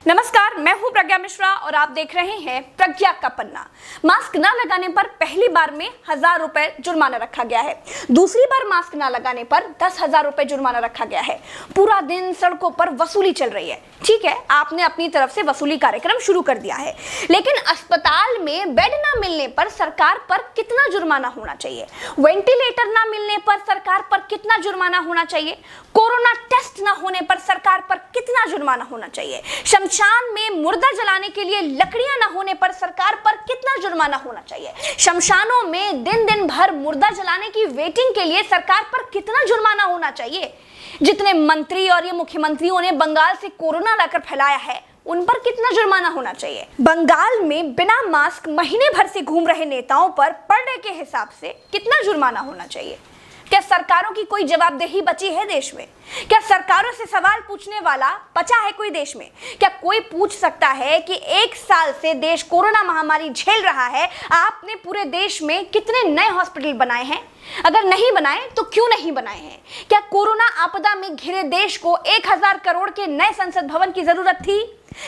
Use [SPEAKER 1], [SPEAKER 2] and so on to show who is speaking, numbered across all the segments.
[SPEAKER 1] नमस्कार, मैं हूं प्रज्ञा मिश्रा और आप देख रहे हैं प्रज्ञा का पन्ना। मास्क न लगाने पर पहली बार में 1000 रुपए जुर्माना रखा गया है। दूसरी बार मास्क न लगाने पर 10,000 रुपए जुर्माना रखा गया है। पूरा दिन सड़कों पर वसूली चल रही है। ठीक है, आपने अपनी तरफ से वसूली कार्यक्रम शुरू कर दिया है, लेकिन अस्पताल में बेड न मिलने पर सरकार पर कितना जुर्माना होना चाहिए? वेंटिलेटर न मिलने पर सरकार पर कितना जुर्माना होना चाहिए? कोरोना टेस्ट न होने पर सरकार पर कितना जुर्माना होना चाहिए? शमशान में मुर्दा जलाने के लिए लकड़ियां न होने पर सरकार पर कितना जुर्माना होना चाहिए? शमशानों में दिन दिन भर मुर्दा जलाने की वेटिंग के लिए सरकार पर कितना जुर्माना होना चाहिए? जितने मंत्री और ये मुख्यमंत्रियों ने बंगाल से कोरोना लाकर फैलाया है, उन पर कितना जुर्माना होना चाहिए? बंगाल में बिना मास्क महीने भर से घूम रहे नेताओं पर पर डे के हिसाब से कितना जुर्माना होना चाहिए? क्या सरकारों की कोई जवाबदेही बची है देश में? क्या सरकारों से सवाल पूछने वाला बचा है कोई देश में? क्या कोई पूछ सकता है कि 1 साल से देश कोरोना महामारी झेल रहा है, आपने पूरे देश में कितने नए हॉस्पिटल बनाए हैं? अगर नहीं बनाए तो क्यों नहीं बनाए हैं? क्या कोरोना आपदा में घिरे देश को 1000 करोड़ के नए संसद भवन की जरूरत थी?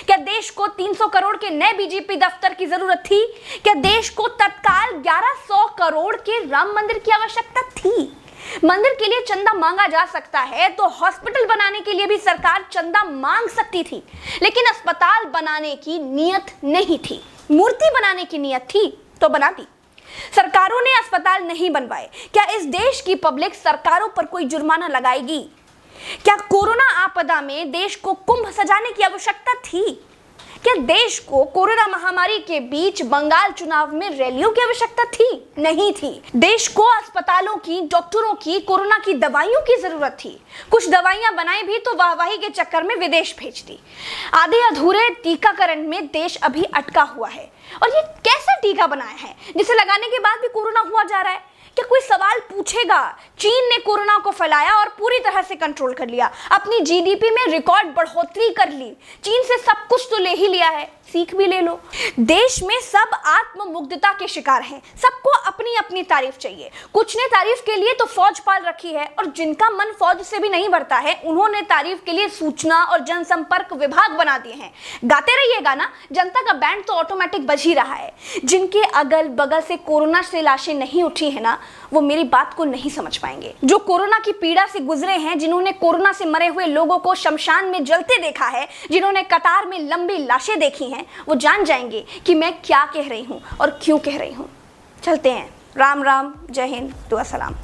[SPEAKER 1] क्या देश को 300 करोड़ के नए बीजेपी दफ्तर की जरूरत थी? क्या देश को तत्काल 1100 करोड़ के राम मंदिर की आवश्यकता थी? मंदिर के लिए चंदा मांगा जा सकता है तो हॉस्पिटल बनाने के लिए भी सरकार चंदा मांग सकती थी, लेकिन अस्पताल बनाने की नियत नहीं थी। मूर्ति बनाने की नियत थी तो बना दी। सरकारों ने अस्पताल नहीं बनवाए। क्या इस देश की पब्लिक सरकारों पर कोई जुर्माना लगाएगी? क्या कोरोना आपदा में देश को कुंभ सजाने की आवश्यकता थी? क्या देश को कोरोना महामारी के बीच बंगाल चुनाव में रैलियों की आवश्यकता थी? नहीं थी। देश को अस्पतालों की, डॉक्टरों की, कोरोना की दवाइयों की जरूरत थी। कुछ दवाइयां बनाई भी तो वाहवाही के चक्कर में विदेश भेज दी। आधे अधूरे टीकाकरण में देश अभी अटका हुआ है। और ये कैसा टीका बनाया है जिसे लगाने के बाद भी कोरोना हुआ जा रहा है? क्या कोई सवाल पूछेगा? चीन ने कोरोना को फैलाया और पूरी तरह से कंट्रोल कर लिया। अपनी जीडीपी में रिकॉर्ड बढ़ोतरी कर ली। चीन से सब कुछ तो ले ही लिया है, सीख भी ले लो। देश में सब आत्ममुग्धता के शिकार हैं। सबको अपनी अपनी तारीफ चाहिए। कुछ ने तारीफ के लिए तो फौज पाल रखी है, और जिनका मन फौज से भी नहीं भरता है, उन्होंने तारीफ के लिए सूचना और जनसंपर्क विभाग बना दिए हैं। गाते रहिएगा ना, जनता का बैंड तो ऑटोमेटिक बज ही रहा है। जिनके अगल बगल से कोरोना से लाशें नहीं उठी है ना, वो मेरी बात को नहीं समझ पाएंगे। जो कोरोना की पीड़ा से गुजरे हैं, जिन्होंने कोरोना से मरे हुए लोगों को शमशान में जलते देखा है, जिन्होंने कतार में लंबी लाशें देखी हैं, वो जान जाएंगे कि मैं क्या कह रही हूं और क्यों कह रही हूं। चलते हैं। राम राम, जय हिंद, दुआ सलाम।